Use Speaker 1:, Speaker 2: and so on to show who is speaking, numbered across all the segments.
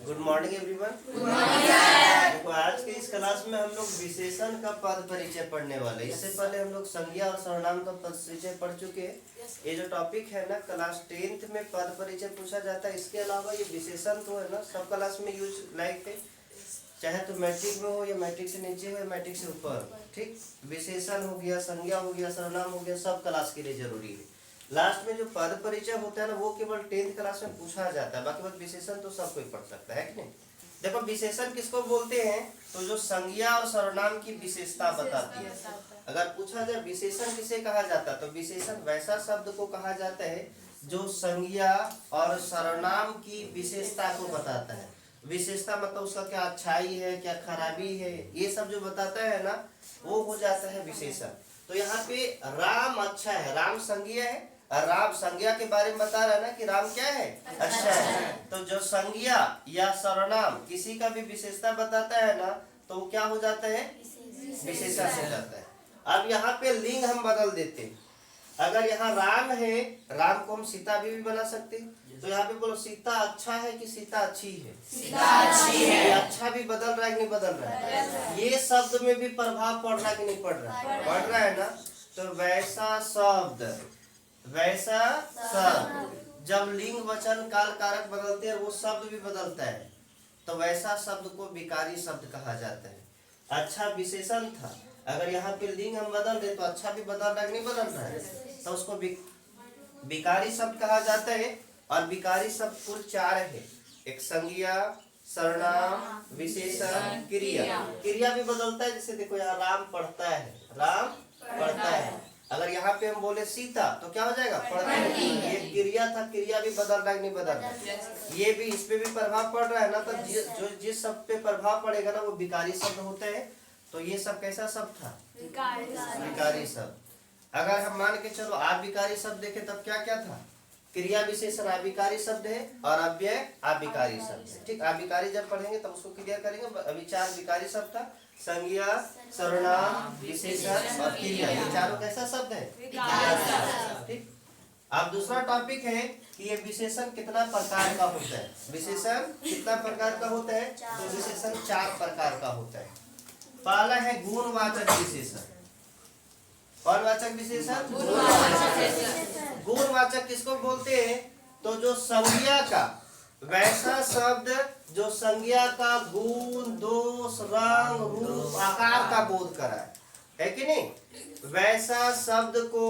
Speaker 1: Good morning everyone. देखो आज के इस क्लास में हम लोग विशेषण का पद परिचय पढ़ने वाले। इससे पहले हम लोग संज्ञा और सर्वनाम का परिचय पढ़ चुके हैं। ये जो टॉपिक है ना, क्लास 10th में पद परिचय पूछा जाता है। इसके अलावा ये विशेषण तो है ना सब क्लास में यूज लाइक है, चाहे तो मैट्रिक में हो या मैट्रिक से नीचे हो या मैट्रिक से ऊपर। ठीक, विशेषण हो गया, संज्ञा हो गया, सर्वनाम हो गया, सब क्लास के लिए जरूरी है। लास्ट में जो पद परिचय होता है ना, वो केवल 10th क्लास में पूछा जाता है। बाकी बात विशेषण तो सब कोई पढ़ सकता है कि नहीं। देखो विशेषण किसको बोलते हैं, तो जो संज्ञा और सर्वनाम की विशेषता बताती है। अगर पूछा जाए विशेषण किसे कहा जाता है, तो विशेषण वैसा शब्द को कहा जाता है जो संज्ञा और सर्वनाम की विशेषता को बताता है। विशेषता मतलब उसका क्या अच्छाई है, क्या खराबी है, ये सब जो बताता है ना, वो हो जाता है विशेषण। तो यहाँ पे राम अच्छा है, राम संज्ञा है, और राम संज्ञा के बारे में बता रहा है ना कि राम क्या है, अच्छा है। तो जो संज्ञा या सर्वनाम किसी का भी विशेषता बताता है ना, तो वो क्या हो जाता है, विशेषण हो जाता है। अब यहाँ पे लिंग हम बदल देते हैं। अगर यहाँ राम है, राम को हम सीता भी बना सकते हैं। तो यहाँ पे बोलो सीता अच्छा है कि सीता अच्छी है,
Speaker 2: सीता अच्छी है।
Speaker 1: ये अच्छा भी बदल रहा है कि नहीं बदल रहा है, ये शब्द में भी प्रभाव पड़ रहा है कि नहीं पड़ रहा है, पड़ रहा है ना। तो वैसा शब्द, वैसा शब्द, जब लिंग वचन काल कारक बदलते हैं वो शब्द भी बदलता है, तो वैसा शब्द को विकारी शब्द कहा जाता है। अच्छा विशेषण था, अगर यहाँ पे लिंग हम बदल दे तो अच्छा भी बदल रहा है नहीं बदल रहा है, तो उसको विकारी शब्द कहा जाता है। और विकारी शब्द कुल 4 है, एक संज्ञा, सर्वनाम, विशेषण, क्रिया। क्रिया भी बदलता है, जैसे देखो यहाँ राम पढ़ता है, राम पढ़ता है। अगर यहाँ पे हम बोले सीता तो क्या हो जाएगा, पढ़ती है। ये क्रिया था, क्रिया भी बदल रहा है नहीं बदल रहा है, ये भी इस पे भी प्रभाव पड़ रहा है ना। तो जो जिस शब्द पे प्रभाव पड़ेगा ना वो विकारी शब्द होते हैं। तो ये सब कैसा शब्द था, विकारी शब्द। अगर हम मान के चलो आप विकारी शब्द देखे तब क्या क्या था, क्रिया विशेषण अविकारी शब्द है और अव्यय अविकारी शब्द है। ठीक, अविकारी जब पढ़ेंगे तब उसको क्लियर करेंगे। अभी 4 विकारी शब्द था, संज्ञा, सर्वनाम, विशेषण और क्रिया। ये चारों कैसा शब्द है, ठीक। अब दूसरा टॉपिक है कि ये विशेषण कितना प्रकार का होता है। विशेषण कितना प्रकार का होता है, तो विशेषण 4 प्रकार का होता है। पहला है गुणवाचक विशेषण। वाचक विशेषण, गुणवाचक किसको बोलते हैं, तो जो संज्ञा का वैसा शब्द जो संज्ञा का गुण, दोष, रंग, रूप, आकार का बोध कराए, है कि नहीं, वैसा शब्द को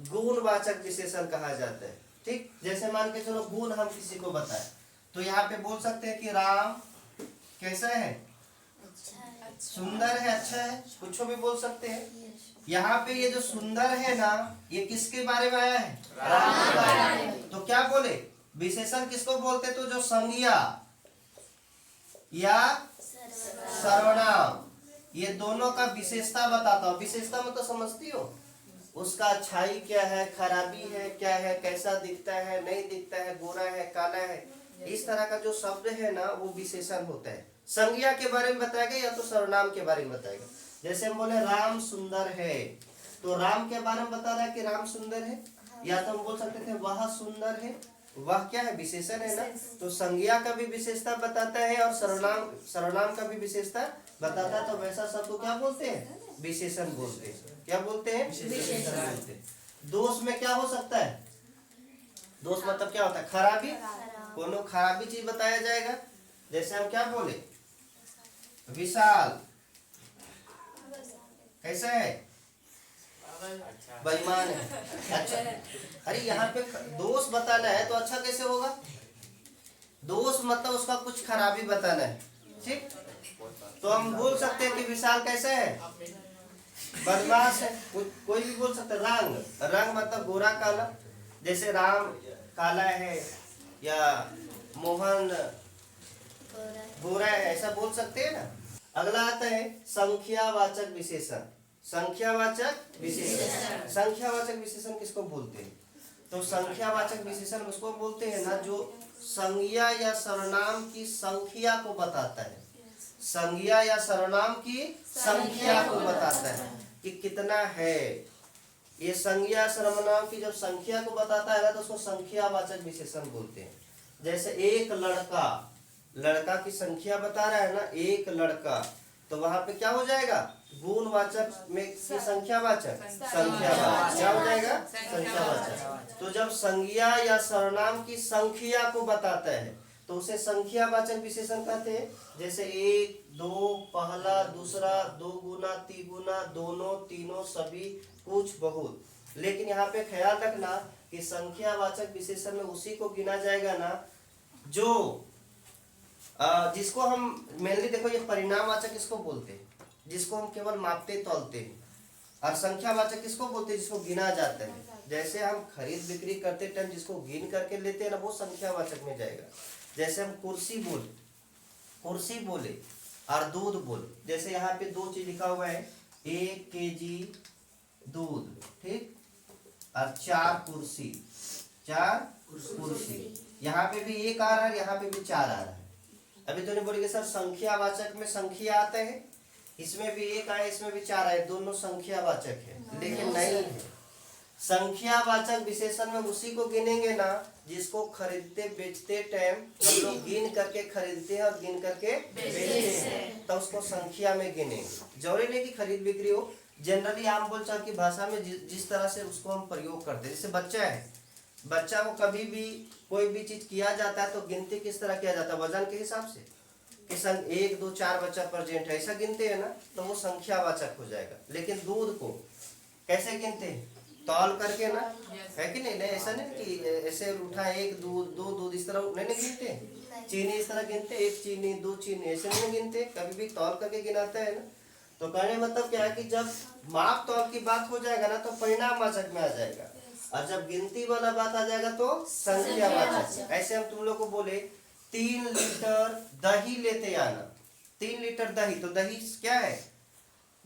Speaker 1: गुणवाचक विशेषण कहा जाता है। ठीक, जैसे मान के चलो गुण हम किसी को बताए तो यहाँ पे बोल सकते हैं कि राम कैसा है, सुंदर है, अच्छा है, कुछ भी बोल सकते हैं। यहाँ पे ये जो सुंदर है ना, ये किसके बारे में आया है, राम के बारे में। तो क्या बोले, विशेषण किसको बोलते, तो जो संज्ञा या सर्वनाम ये दोनों का विशेषता बताता हो। विशेषता मतलब समझती हो, उसका अच्छाई क्या है, खराबी है क्या है, कैसा दिखता है, नहीं दिखता है, गोरा है, काला है, इस तरह का जो शब्द है ना वो विशेषण होता है। संज्ञा के बारे में बताएगा या तो सर्वनाम के बारे में बताएगा। जैसे हम बोले राम सुंदर है, तो राम के बारे में बता रहा है कि राम सुंदर है, या तो हम बोल सकते थे वह सुंदर है, वह क्या है, विशेषण है ना। तो संज्ञा का भी विशेषता बताता है और सर्वनाम का भी विशेषता बताता है। तो वैसा शब्द को क्या बोलते हैं, विशेषण बोलते हैं। क्या बोलते हैं, विशेषण बोलते हैं। दोष में क्या हो सकता है, दोष मतलब क्या होता है, खराबी, कोनो खराबी चीज बताया जाएगा। जैसे हम क्या बोले, विशाल कैसा है, बेईमान है, अच्छा। अरे यहाँ पे दोष बताना है तो अच्छा कैसे होगा, दोष मतलब उसका कुछ खराबी बताना है। ठीक, तो हम बोल सकते हैं कि विशाल कैसा है, बदमाश है, कोई भी बोल सकता है। रंग, रंग मतलब गोरा काला, जैसे राम काला है या मोहन गोरा है, ऐसा बोल सकते हैं ना। अगला आता है संख्यावाचक विशेषण। संख्यावाचक विशेषण, संख्यावाचक विशेषण किसको बोलते हैं, तो संख्यावाचक विशेषण उसको बोलते हैं ना जो संज्ञा या सर्वनाम की संख्या को बताता है। संज्ञा या सर्वनाम की संख्या को बताता है कि कितना है। ये संज्ञा सर्वनाम की जब संख्या को बताता है ना तो उसको संख्यावाचक विशेषण बोलते हैं। जैसे एक लड़का, लड़का की संख्या बता रहा है ना, एक लड़का, तो वहां पे क्या हो जाएगा, गुणवाचक में की संख्यावाचक, संख्यावाचक क्या हो जाएगा, संख्यावाचक। तो जब संज्ञा या सर्वनाम की संख्या को बताता है तो उसे संख्यावाचक विशेषण कहते हैं। जैसे एक, दो, पहला, दूसरा, दो गुना, तिगुना, दोनों, तीनों, सभी, कुछ, बहुत। लेकिन यहाँ पे ख्याल रखना कि संख्यावाचक विशेषण में उसी को गिना जाएगा ना जो जिसको हम मेनली, देखो ये परिणामवाचक किसको बोलते हैं, जिसको हम केवल मापते तौलते हैं, और संख्यावाचक किसको बोलते हैं, जिसको गिना जाता है। जैसे हम खरीद बिक्री करते टाइम जिसको गिन करके लेते हैं ना, वो संख्यावाचक में जाएगा। जैसे हम कुर्सी बोले और दूध बोले, जैसे यहाँ पे दो चीज लिखा हुआ है, 1 केजी दूध, ठीक, और 4 कुर्सी, 4 कुर्सी। यहाँ पे भी 1 आ रहा है, यहाँ पे भी 4 आ रहा है। अभी तो नहीं बोलेंगे सर संख्यावाचक में संख्या आते हैं, इसमें भी 1 आए, इसमें भी 4 आए, दोनों संख्यावाचक है, लेकिन नहीं है। संख्यावाचक विशेषण में उसी को गिनेंगे ना जिसको खरीदते बेचते टाइम हम लोग गिन करके खरीदते हैं और गिन करके बेचते हैं, तो उसको संख्या में गिनेंगे। जरूरी नहीं कि खरीद बिक्री हो, जनरली आम बोलचाल की भाषा में जिस तरह से उसको हम प्रयोग करते हैं। जैसे बच्चा है, बच्चा को कभी भी कोई भी चीज किया जाता है तो गिनती किस तरह किया जाता है, वजन के हिसाब से, कि 1 2 4 बच्चा प्रेजेंट है, ऐसा गिनते हैं ना, तो वो संख्यावाचक हो जाएगा। लेकिन दूध को कैसे गिनते हैं, तौल करके ना, है कि नहीं, ऐसा नहीं कि ऐसे उठा 1 2 2 दूध इस तरह नहीं गिनते। चीनी इस तरह गिनते, 1 चीनी 2 चीनी, ऐसे नहीं गिनते, कभी भी तौल करके गिनाते हैं ना। तो कहने मतलब क्या है कि जब माप तौल की बात हो जाएगा ना तो परिणामवाचक में आ जाएगा, और जब गिनती वाला बात आ जाएगा तो संख्यावाचक। ऐसे हम तुम लोग को बोले 3 लीटर दही लेते आना, 3 लीटर दही, तो दही क्या है,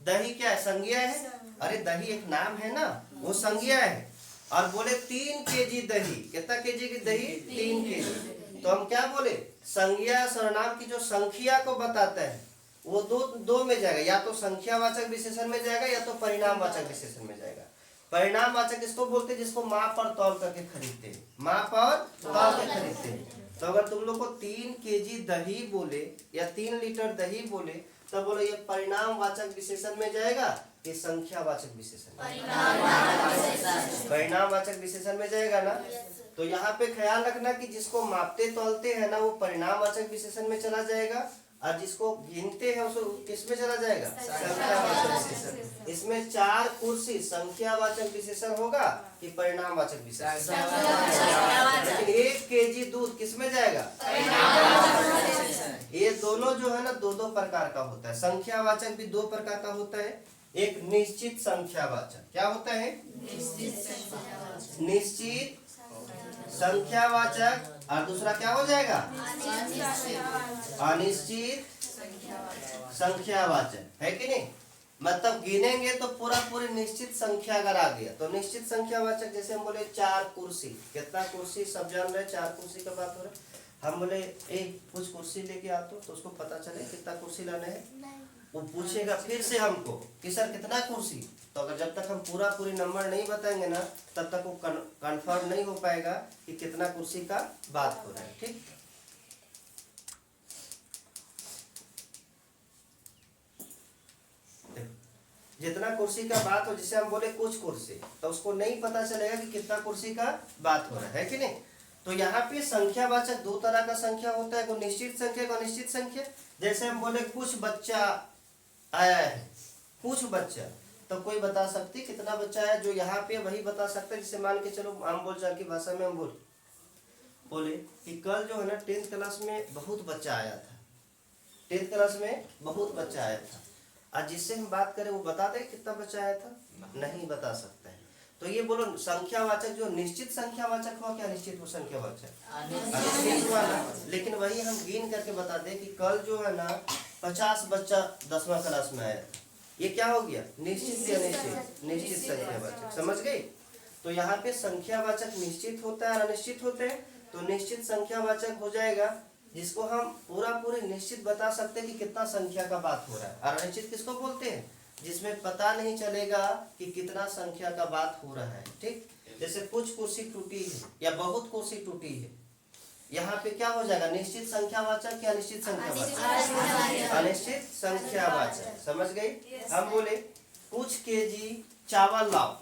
Speaker 1: दही क्या है, संज्ञा है। अरे दही एक नाम है ना, वो संज्ञा है। और बोले 3 केजी दही, कितना केजी की दही, 3 केजी, तो हम क्या बोले, संज्ञा सर्वनाम की जो संख्या को बताता है वो दो में जाएगा, या तो संख्यावाचक विशेषण में जाएगा या तो परिणामवाचक विशेषण में जाएगा। परिणामवाचक किसको बोलते हैं, जिसको माप और तौल करके खरीदते हैं, माप और तौल के खरीदते हैं। तो अगर तुम लोग को 3 केजी दही बोले या 3 लीटर दही बोले, तो बोलो ये परिणामवाचक विशेषण में जाएगा कि संख्यावाचक विशेषण, परिणामवाचक विशेषण में जाएगा ना। तो यहाँ पे ख्याल रखना कि जिसको मापते तौलते हैं ना वो परिणामवाचक विशेषण में चला जाएगा, और जिसको गिनते हैं उसको किस में चला जाएगा, संख्यावाचक विशेषण। इसमें 4 कुर्सी संख्यावाचक विशेषण होगा कि परिणामवाचक विशेषण। लेकिन 1 केजी दूध किस में जाएगा, ये दोनों जो है ना दो प्रकार का होता है। संख्यावाचक भी 2 प्रकार का होता है, एक निश्चित संख्यावाचक, क्या होता है, निश्चित संख्यावाचक, और दूसरा क्या हो जाएगा, अनिश्चित संख्यावाचक, है कि नहीं। मतलब गिनेंगे तो पूरी निश्चित संख्या अगर आ गया तो निश्चित संख्यावाचक। जैसे हम बोले 4 कुर्सी, कितना कुर्सी सब जान रहे, 4 कुर्सी का बात हो रहा है। हम बोले कुछ कुर्सी लेके आ, तो उसको पता चले कितना कुर्सी लाना है, वो पूछेगा फिर से हमको कि सर कितना कुर्सी। तो अगर जब तक हम पूरी नंबर नहीं बताएंगे ना तब तक वो कंफर्म नहीं हो पाएगा कि कितना कुर्सी का बात हो रहा है, ठीक। जितना कुर्सी का बात हो, जिसे हम बोले कुछ कुर्सी, तो उसको नहीं पता चलेगा कि कितना कुर्सी का बात हो रहा है कि नहीं। तो यहाँ पे संख्यावाचक 2 तरह का संख्या होता है, को निश्चित संख्या को अनिश्चित संख्या। जैसे हम बोले कुछ बच्चा आया है, कुछ बच्चा, तो कोई बता सकती कितना बच्चा है, जो यहाँ पे वही बता सकता है। जैसे मान के चलो आम बोलचाल की भाषा में हम बोले कि कल जो है ना 10th क्लास में बहुत बच्चा आया था, 10th क्लास में बहुत बच्चा आया था। आज जिससे हम बात करें वो बता दे कितना बच्चा आया था, नहीं बता सकता है। तो ये बोलो संख्यावाचक जो निश्चित संख्यावाचक हुआ क्या निश्चित संख्यावाचक, अनिश्चित हुआ ना। लेकिन वही हम गिन करके बता दें कि कल जो है ना 50 बच्चा 10वां क्लास में आया था, ये क्या हो गया, निश्चित या अनिश्चित, निश्चित संख्यावाचक, समझ गए। तो यहाँ पे संख्यावाचक निश्चित होता है और अनिश्चित होते हैं। तो निश्चित संख्यावाचक हो जाएगा जिसको हम पूरी निश्चित बता सकते हैं कि कितना संख्या का बात हो रहा है। और अनिश्चित किसको बोलते हैं, जिसमें पता नहीं चलेगा कि कितना संख्या का बात हो रहा है, ठीक। जैसे कुछ कुर्सी टूटी है या बहुत कुर्सी टूटी है, यहाँ पे क्या हो जाएगा, निश्चित संख्यावाचक या अनिश्चित संख्यावाचक, अनिश्चित संख्यावाचक। समझ गई। हम बोले कुछ केजी चावल लाओ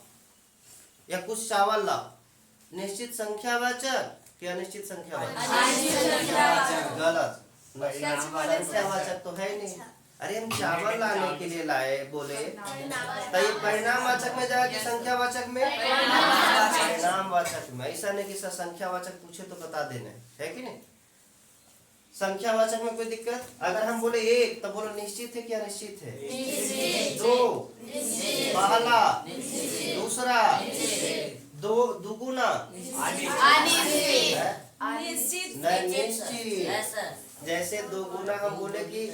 Speaker 1: या कुछ चावल लाओ, निश्चित संख्यावाचक या अनिश्चित संख्यावाचक, गलत, संख्यावाचक तो है नहीं। अरे हम चावल लाने के लिए लाए बोले, तो ये परिणामवाचक में जाएगा कि संख्यावाचक में, परिणामवाचक में। ऐसा नहीं कि संख्यावाचक पूछे तो बता देना है कि नहीं। संख्यावाचक में कोई दिक्कत। अगर हम बोले एक तो बोलो निश्चित है कि अनिश्चित है, दो पहला, दूसरा, दो दुगुना, निश्चित। जैसे दो गुना हम बोले कि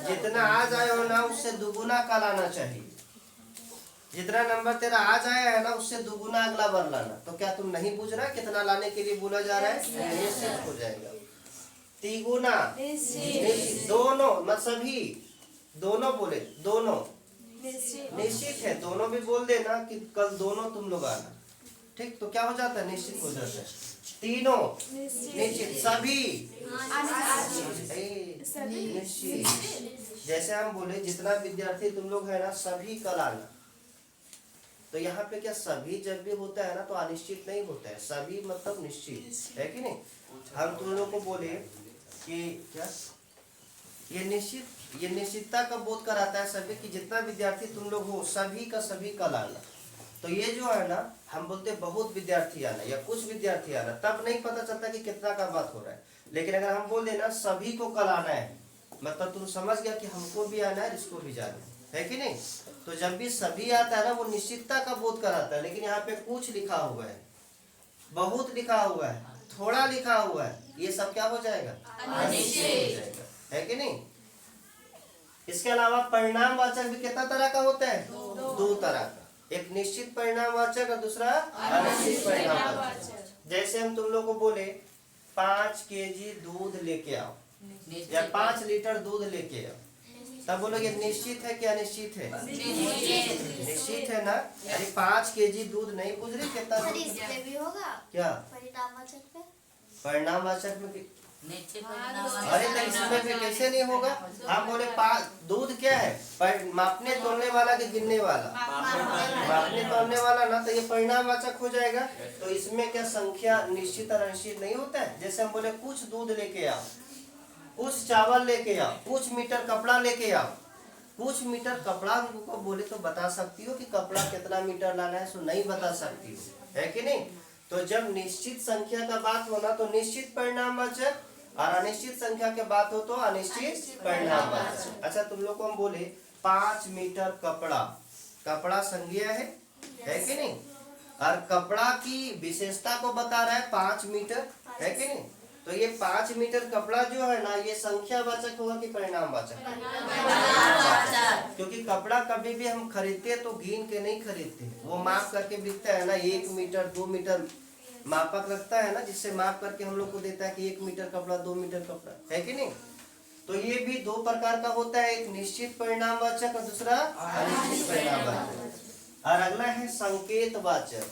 Speaker 1: जितना आज आए हो ना उससे दुगुना कल आना चाहिए, जितना नंबर तेरा आज आया है ना उससे दुगुना अगला बार लाना। तो क्या तुम नहीं पूछ रहा कितना लाने के लिए बोला जा रहा है, निश्चित हो जाएगा। तिगुना, दोनों न सभी, दोनों बोले, दोनों निश्चित है, दोनों भी बोल देना कि कल दोनों तुम लोग आना, ठीक। तो क्या हो जाता है, निश्चित हो जाता है। तीनों निश्चित, सभी निश्चित। जैसे हम बोले जितना विद्यार्थी तुम लोग है ना सभी कल आना, तो यहाँ पे क्या सभी जब भी होता है ना तो अनिश्चित नहीं होता है, सभी मतलब निश्चित है कि नहीं। हम तुम लोग को बोले कि क्या ये निश्चित, ये निश्चितता का बोध कराता है सभी कि जितना विद्यार्थी तुम लोग हो सभी का सभी कल आना। तो ये जो है ना हम बोलते बहुत विद्यार्थी आना या कुछ विद्यार्थी आना, तब नहीं पता चलता कि कितना का बात हो रहा है। लेकिन अगर हम बोल देना सभी को कल आना है, मतलब तुम समझ गया कि हमको भी आना है इसको भी जाना है कि नहीं। तो जब भी सभी आता है ना वो निश्चितता का बोध कराता है। लेकिन यहाँ पे कुछ लिखा हुआ है, बहुत लिखा हुआ है, थोड़ा लिखा हुआ है, ये सब क्या हो जाएगा, अनिश्चित हो जाएगा, है कि नहीं। इसके अलावा परिणामवाचक भी कितना तरह का होता है, दो तरह का, एक निश्चित परिणामवाचक और दूसरा अनिश्चित परिणामवाचक। जैसे हम तुम लोग को बोले 5 केजी दूध लेके आओ या 5 लीटर दूध लेके आओ, तब बोलोगे निश्चित है कि अनिश्चित है, निश्चित है ना। अरे 5 केजी दूध नहीं पूछ रही कितना
Speaker 2: भी होगा
Speaker 1: क्या
Speaker 2: परिणामवाचक में,
Speaker 1: परिणामवाचक में अरे तो इसमें भी कैसे नहीं होगा। हम बोले दूध क्या है, मापने तोलने वाला कि गिनने वाला, मापने तोलने वाला ना, तो ये परिणामवाचक हो जाएगा। तो इसमें क्या संख्या निश्चित और अनिश्चित नहीं होता है। जैसे हम बोले कुछ दूध लेके आओ, कुछ चावल लेके आओ, कुछ मीटर कपड़ा लेके आओ। कुछ मीटर कपड़ा को बोले तो बता सकती हो कि कपड़ा कितना मीटर लाना है, सो नहीं बता सकती हो, है कि नहीं। तो जब निश्चित संख्या का बात हो ना तो निश्चित परिणामवाचक, और अनिश्चित संख्या के बात हो तो अनिश्चित परिणामवाचक। अच्छा तुम लोग को हम बोले 5 मीटर कपड़ा, कपड़ा संज्ञा है कि नहीं, और कपड़ा की विशेषता को बता रहा है 5 मीटर, है कि नहीं। तो ये 5 मीटर कपड़ा जो है ना ये संख्यावाचक होगा कि परिणामवाचक, क्योंकि कपड़ा कभी भी हम खरीदते तो गिन के नहीं खरीदते, वो माप करके बिकता है ना, 1 मीटर 2 मीटर मापक लगता है ना, जिससे माप करके हम लोग को देता है कि 1 मीटर कपड़ा 2 मीटर कपड़ा, है कि नहीं। तो ये भी 2 प्रकार का होता है, एक निश्चित परिणामवाचक और दूसरा अनिश्चित परिणामवाचक। और अगला है संकेतवाचक।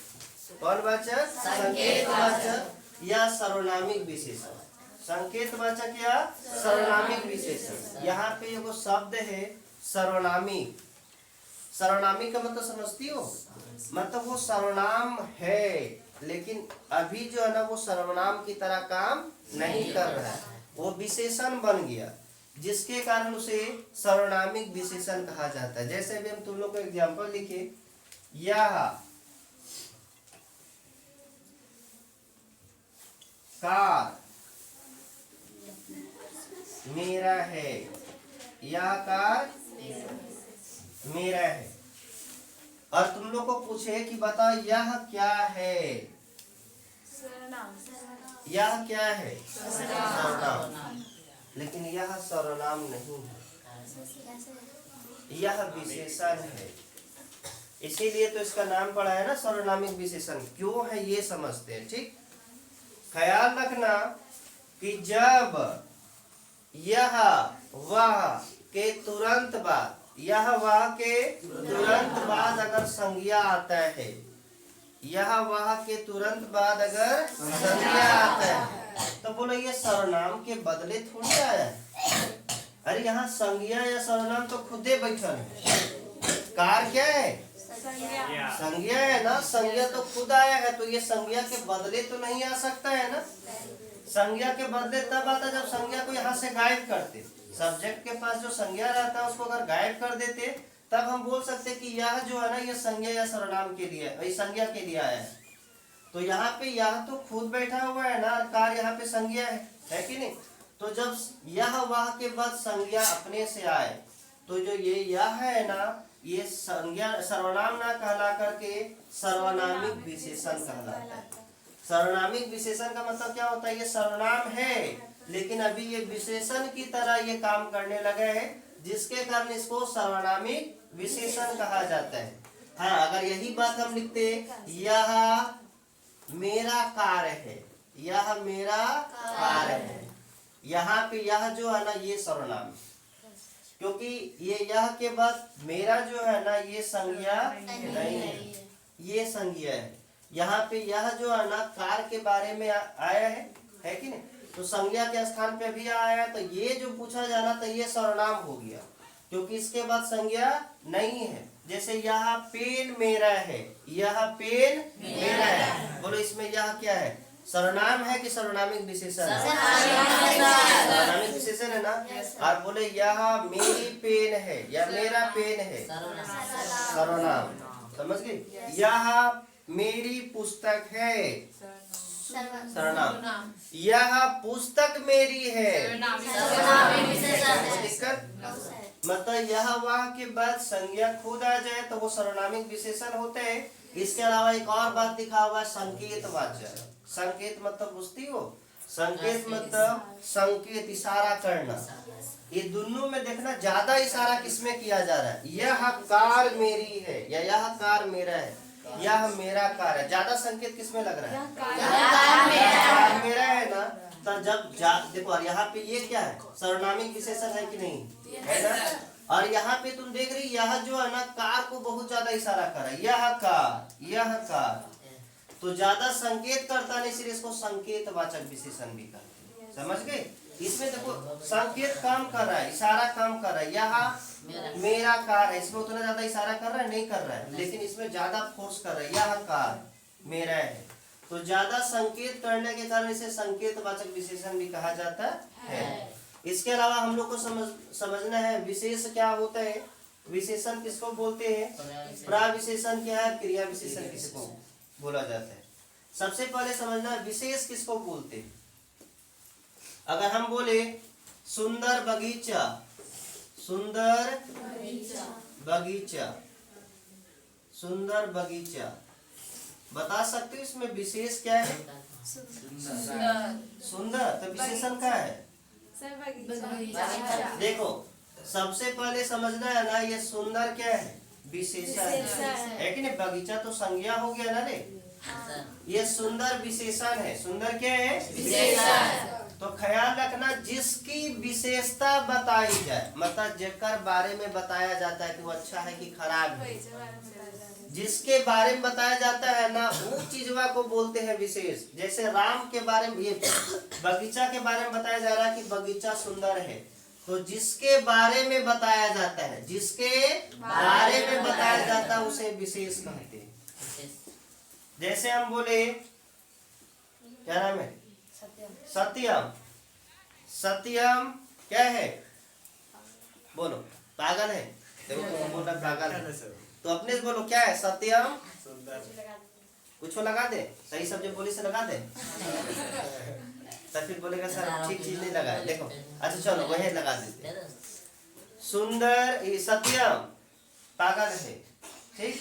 Speaker 1: कौन वाचक, संकेतवाचक या सर्वनामिक विशेषण। संकेतवाचक या सर्वनामिक विशेषण। यहाँ पे एगो शब्द है सर्वनामिक। सर्वनामिक का मतलब समझती हो, मतलब वो सर्वनाम है लेकिन अभी जो है ना वो सर्वनाम की तरह काम नहीं कर रहा है, वो विशेषण बन गया जिसके कारण उसे सर्वनामिक विशेषण कहा जाता है। जैसे अभी हम तुम लोग को एग्जाम्पल लिखे, यह कार मेरा है, यह कार मेरा है। और तुम लोग को पूछे कि बता यह क्या है, यह क्या है, सर्वनाम। लेकिन यह सर्वनाम नहीं है, यह विशेषण है। इसीलिए तो इसका नाम पड़ा है ना सर्वनामिक विशेषण। क्यों है ये समझते हैं, ठीक। ख्याल रखना कि जब यह वह के तुरंत बाद, यह वह के तुरंत बाद अगर संज्ञा आता है, यह वह के तुरंत बाद अगर संज्ञा आता है तो बोलो ये सर्वनाम के बदले थोड़ी आया है। अरे यहाँ संज्ञा या सर्वनाम तो खुदे बैठल है। कार क्या है? संज्ञा है ना। संज्ञा तो खुद आया है, तो ये संज्ञा के बदले तो नहीं आ सकता है ना। संज्ञा के बदले तब आता जब संज्ञा को यहाँ से गायब करते। सब्जेक्ट के पास जो संज्ञा रहता है उसको अगर गायब कर देते तब हम बोल सकते कि यह जो है ना ये संज्ञा या सर्वनाम के लिए है, संज्ञा के लिए आया है। तो यहाँ पे यह तो खुद बैठा हुआ है ना, कार यहाँ पे संज्ञा है कि नहीं। तो जब यह वह के बाद संज्ञा अपने से आए तो जो ये यह है ना ये संज्ञा सर्वनाम ना कहला करके सर्वनामिक विशेषण कहलाता है। सर्वनामिक विशेषण का मतलब क्या होता है? ये सर्वनाम है लेकिन अभी ये विशेषण की तरह ये काम करने लगे हैं, जिसके कारण इसको सर्वनामिक विशेषण कहा जाता है। हाँ, अगर यही बात हम लिखते यह मेरा कार्य है, यह मेरा कार्य है, यहाँ पे यह जो है ना ये सर्वनाम, क्योंकि ये यह के बाद मेरा जो है ना ये संज्ञा नहीं है, ये संज्ञा है। यहाँ पे यह जो है ना कार के बारे में आया है कि नहीं। तो संज्ञा के स्थान पे भी आया, तो ये जो पूछा जाना तो ये सर्वनाम हो गया, क्योंकि इसके बाद संज्ञा नहीं है। जैसे यह पेन मेरा है, यह पेन मेरा है, बोलो इसमें यह क्या है? सर्वनाम है कि सर्वनामिक विशेषण है? सर्वनामिक विशेषण है ना। और बोले यह मेरी पेन है या मेरा पेन है, सर्वनाम। समझ गए? यह मेरी पुस्तक है, सर्वनाम। यह पुस्तक मेरी है, दिक्कत मतलब यह वह के बाद संज्ञा खुद आ जाए तो वो सर्वनामिक विशेषण होते हैं। इसके अलावा एक और बात लिखा हुआ है संकेत वाचक। संकेत मतलब बुझती हो? संकेत मतलब संकेत, इशारा करना। ये दोनों में देखना ज्यादा इशारा किसमें किया जा रहा है? यह कार मेरी है या यह कार मेरा है, यह मेरा कार है। ज्यादा संकेत किसमें लग रहा है? कार मेरा है ना। तो जब देखो और यहाँ पे ये क्या है? सर्वनामिक विशेषण है कि नहीं है ना। और यहाँ पे तुम देख रही यह जो है ना कार को बहुत ज्यादा इशारा कर रहा है, यह कार, यह कार। तो ज्यादा संकेत करता नहीं, इसलिए इसको संकेत वाचक विशेषण भी कहते हैं। समझ गए? इसमें देखो संकेत काम कर रहा है, इशारा काम कर रहा है। यह मेरा कार है, इसमें उतना ज्यादा इशारा कर रहा है नहीं कर रहा है, लेकिन इसमें ज्यादा फोर्स कर रहा है, यह कार मेरा है। तो ज्यादा संकेत करने के कारण इसे संकेत वाचक विशेषण भी कहा जाता है। इसके अलावा हम लोग को समझना है विशेष क्या होता है। विशेषण किसको बोलते हैं? प्रविशेषण क्या है, क्रिया विशेषण किसको बोला जाता है। सबसे पहले समझना विशेष किसको बोलते हैं। अगर हम बोले सुंदर बगीचा, सुंदर बगीचा, सुंदर बगीचा, बता सकते हो इसमें विशेष क्या है? सुंदर। तो विशेषण क्या है? देखो सबसे पहले समझना है ना ये सुंदर क्या है? विशेषण है कि नहीं। बगीचा तो संज्ञा हो गया ना रे, ये सुंदर विशेषण है। सुंदर क्या है? विशेषण। तो ख्याल रखना जिसकी विशेषता बताई जाए, मतलब जेकर बारे में बताया जाता है कि वो अच्छा है कि खराब है, जिसके बारे में बताया जाता है ना वो चीजवा को बोलते हैं विशेष। जैसे राम के बारे में, ये बगीचा के बारे में बताया जा रहा है कि बगीचा सुंदर है, तो जिसके बारे में बताया जाता है, जिसके बारे में बताया जाता है उसे विशेष कहते हैं। जैसे हम बोले क्या नाम है? सत्यम। सत्यम क्या है? बोलो पागल है। देखो तुम बोल रहा पागल है तो अपने से बोलो क्या है? सत्यम। कुछ लगा दे, सही सब्जेक्ट बोली से लगा दे तो फिर बोलेगा सर ठीक चीज नहीं लगा। देखो अच्छा चलो वही लगा देते। सुंदर सत्यम पागल है, ठीक।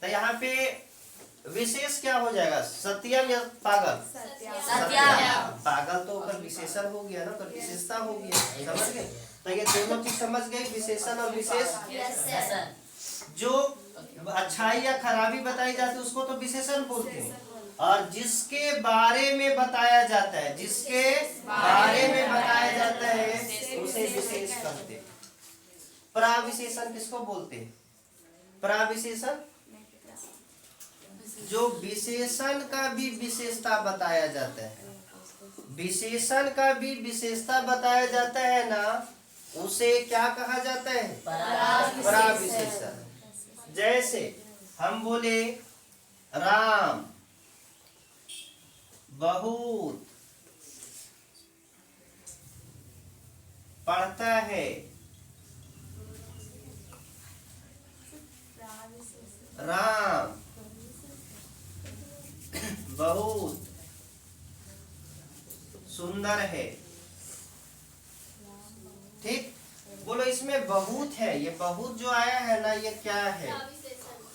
Speaker 1: तो यहाँ पे विशेष क्या हो जाएगा? सत्यम या पागल? सत्यम। पागल तो ऊपर विशेषण हो गया ना, तो विशेषता हो गया। समझ गए? तो ये दोनों चीज समझ गए, विशेषण और विशेष। जो अच्छाई या खराबी बताई जाती है उसको तो विशेषण बोलते हैं, और जिसके बारे में बताया जाता है, जिसके बारे में बताया जाता है उसे विशेष कहते हैं। प्रविशेषण किसको बोलते हैं? प्रविशेषण जो विशेषण का भी विशेषता बताया जाता है, विशेषण का भी विशेषता बताया जाता है ना, उसे क्या कहा जाता है? पराविशेषण। जैसे हम बोले राम बहुत पढ़ता है, राम बहुत सुंदर है। ठीक, बोलो इसमें बहुत है, ये बहुत जो आया है ना, ये क्या है?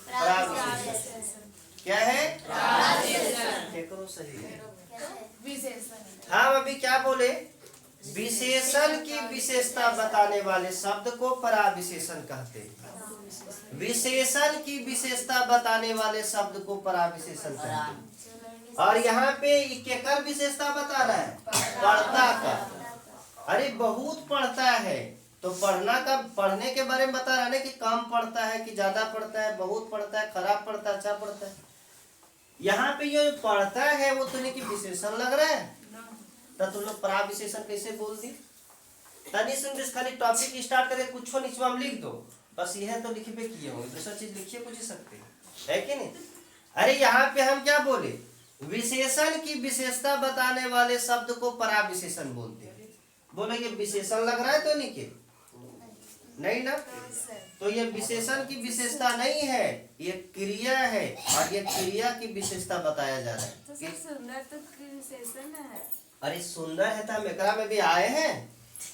Speaker 1: पराविशेषण। क्या है? करो सही है। हम अभी क्या बोले? विशेषण की विशेषता बताने वाले शब्द को पराविशेषण कहते हैं। विशेषण की विशेषता बताने वाले शब्द को पराविशेषण कहते हैं। और यहाँ पे केकर विशेषता बता रहा है? पढ़ता का। अरे बहुत पढ़ता है, तो पढ़ना का, पढ़ने के बारे में बता रहा है ना, कि कम पढ़ता है कि ज्यादा पढ़ता है, बहुत पढ़ता है, खराब पढ़ता है, अच्छा पढ़ता है। यहाँ पे ये पढ़ता है वो तो नहीं कि विशेषण लग रहा है, तो तुम लोग पराविशेषण कैसे बोल दी? तनी सुन, खाली टॉपिक स्टार्ट करे, कुछ नीचे में लिख दो, बस यह तो लिखे किए होंगे, दूसरा चीज लिखिए कुछ ही सकते है कि नहीं? अरे यहाँ पे हम क्या बोले? विशेषण की विशेषता बताने वाले शब्द को पराविशेषण बोलते हैं। बोलो ये विशेषण लग रहा है तो नहीं के? नहीं ना, तो ये विशेषण की विशेषता नहीं है, ये क्रिया है, और ये क्रिया की विशेषता बताया जा रहा है।
Speaker 3: तो सुंदर तो विशेषण है।
Speaker 1: अरे सुंदर है तो हम एकरा में भी आए हैं,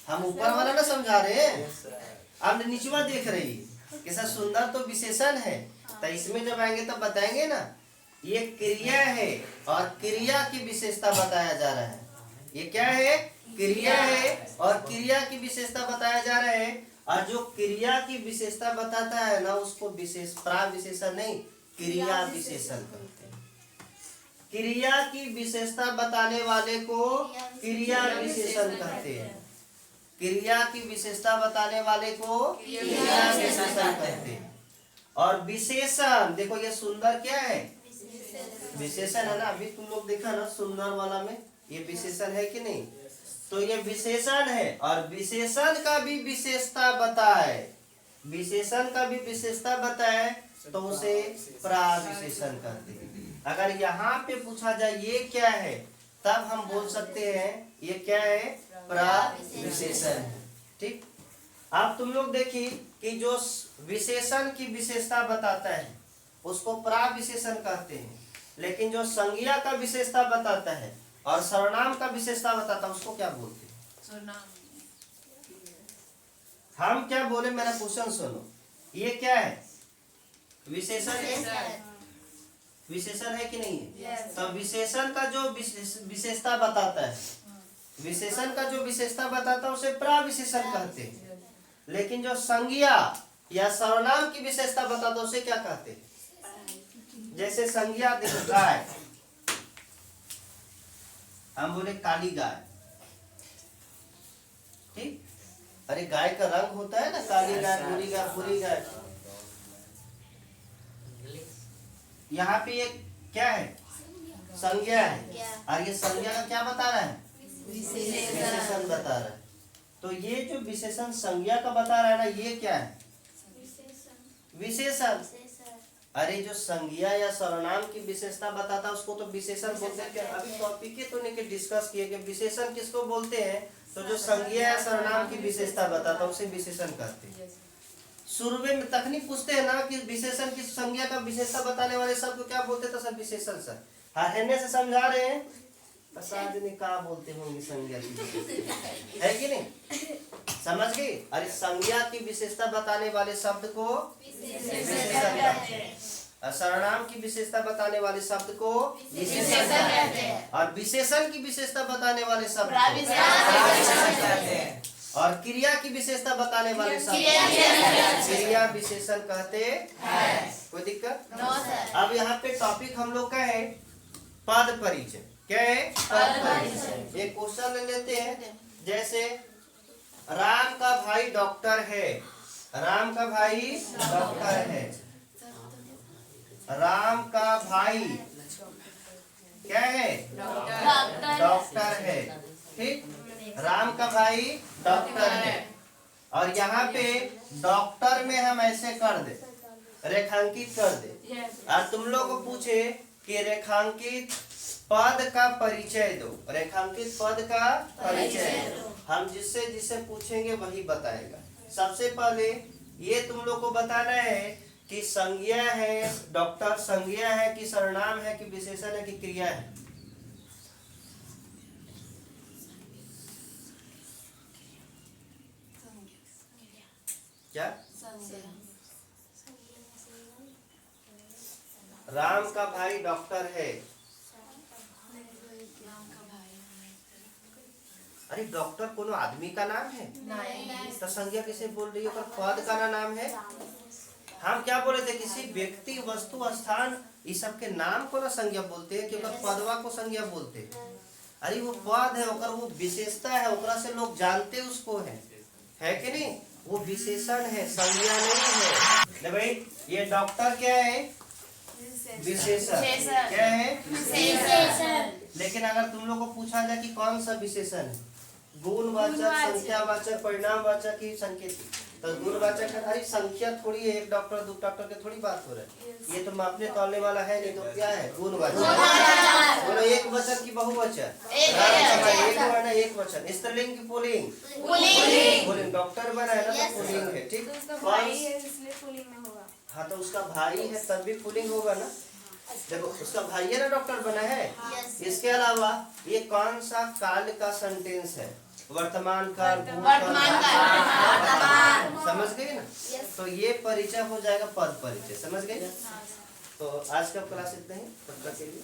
Speaker 1: हम ऊपर वाला ना समझा रहे हैं, आप नीचवा देख रही कि सर सुंदर तो विशेषण है, तो इसमें जब आएंगे तब बताएंगे ना। ये क्रिया है और क्रिया की विशेषता बताया जा रहा है। ये क्या है? क्रिया है और क्रिया की विशेषता बताया जा रहा है। और जो क्रिया की विशेषता बताता है ना, उसको विशेष पराविशेषण नहीं, क्रिया विशेषण कहते हैं। क्रिया की विशेषता बताने वाले को क्रिया विशेषण कहते हैं। क्रिया की विशेषता बताने वाले को क्रिया विशेषण कहते हैं। और विशेषण देखो, ये सुंदर क्या है? विशेषण है ना। अभी तुम लोग देखा ना सुंदर वाला में, ये विशेषण है कि नहीं? तो ये विशेषण है और विशेषण का भी विशेषता बताए, विशेषण का भी विशेषता बताए तो उसे पराविशेषण कहते हैं। अगर यहाँ पे पूछा जाए ये क्या है, तब हम बोल सकते हैं ये क्या है? पराविशेषण है। ठीक, अब तुम लोग देखिए कि जो विशेषण की विशेषता बताता है उसको पराविशेषण कहते हैं, लेकिन जो संज्ञा का विशेषता बताता है और सर्वनाम का विशेषता बताता है उसको क्या बोलते हैं? हम क्या बोले, मेरा क्वेश्चन सुनो। ये क्या है? विशेषण है। विशेषण है कि नहीं है? तो विशेषण का जो विशेषता बताता है, विशेषण का जो विशेषता बताता है उसे पराविशेषण कहते हैं। लेकिन जो संज्ञा या सर्वनाम की विशेषता बताता है उसे क्या कहते हैं? जैसे संज्ञा देखो, गाय, हम बोले काली गाय। ठीक, अरे गाय का रंग होता है ना, काली गाय, गोरी गाय, भूरी गाय। यहाँ पे ये क्या है? संज्ञा है, और ये संज्ञा का क्या बता रहा है? विशेषण बता रहा है। तो ये जो विशेषण संज्ञा का बता रहा है ना, ये क्या है? विशेषण। अरे जो संज्ञा या सर्वनाम की विशेषता बताता है उसको तो विशेषण बोलते हैं। अभी टॉपिक ही तो नहीं डिस्कस किए कि विशेषण किसको बोलते हैं, तो जो संज्ञा या सर्वनाम की विशेषता बताता है उसे विशेषण कहते हैं। शुरू में तकनीक पूछते हैं ना कि विशेषण की संज्ञा का विशेषता बताने वाले शब्द को क्या बोलते हैं, तो सब विशेषण सर हरने से समझा रहे हैं। क्या बोलते होंगे संज्ञा की, है कि नहीं? समझ गए? अरे संज्ञा की विशेषता बताने वाले शब्द को विशेषण कहते हैं, सर्वनाम की विशेषता बताने वाले शब्द को विशेषण कहते हैं, और विशेषण की विशेषता बताने वाले शब्द को पराविशेषण कहते हैं, और क्रिया की विशेषता बताने वाले शब्द क्रिया विशेषण कहते हैं। कोई दिक्कत? अब यहाँ पे टॉपिक हम लोग का है पद परिचय। क्या है? पद परिचय। एक क्वेश्चन ले लेते हैं, जैसे राम का भाई डॉक्टर है। राम का भाई डॉक्टर है। राम का भाई क्या है? डॉक्टर है। ठीक, राम का भाई डॉक्टर है। और यहाँ पे डॉक्टर में हम ऐसे कर दे, रेखांकित कर दे। और तुम लोग को पूछे कि रेखांकित पद का परिचय दो, रेखांकित पद का परिचय दो। हम जिससे जिसे पूछेंगे वही बताएगा। सबसे पहले ये तुम लोग को बताना है कि संज्ञा है, डॉक्टर संज्ञा है कि सर्वनाम है कि विशेषण है कि क्रिया है। क्या? राम का भाई डॉक्टर है। अरे डॉक्टर कोनो आदमी का नाम है? तो संज्ञा किसे बोल रही है? पद का नाम है। हम क्या बोले थे? किसी व्यक्ति, वस्तु, स्थान इस सब के नाम को ना संज्ञा बोलते हैं, क्योंकि पदवा को संज्ञा बोलते हैं। अरे वो पद है, ओकर वो विशेषता है, ओकरा से लोग जानते उसको है कि नहीं? वो विशेषण है, संज्ञा नहीं है। ले भाई, ये डॉक्टर क्या है? विशेषण। क्या है? विशेषण। लेकिन अगर तुम लोग को पूछा जाए कि कौन सा विशेषण है, गुणवाचक, संख्यावाचक, परिणामवाचक की संकेत, तो गुणवाचक है। अरे संख्या थोड़ी है, एक डॉक्टर दो डॉक्टर की थोड़ी बात हो रहा है। ये तो मापने तौलने वाला है नहीं, तो क्या है? गुणवाचक। बोलो एक वचन की बहुवचन? एक वर्ण है, एक वचन। स्त्रीलिंग की पुल्लिंग? पुल्लिंग। डॉक्टर बना है ना, तो पुल्लिंग है। ठीक,
Speaker 3: तो उसका भाई है इसलिए पुलिंग में होगा।
Speaker 1: हाँ, तो उसका भाई है तब भी पुल्लिंग होगा ना। देखो उसका भाई है ना, डॉक्टर बना है। इसके अलावा ये कौन सा काल का सेंटेंस है? वर्तमान काल,
Speaker 2: वर्तमान काल।
Speaker 1: समझ गए ना? तो ये परिचय हो जाएगा, पद परिचय। समझ गए? तो आज का क्लास इतना ही, तब तक के लिए।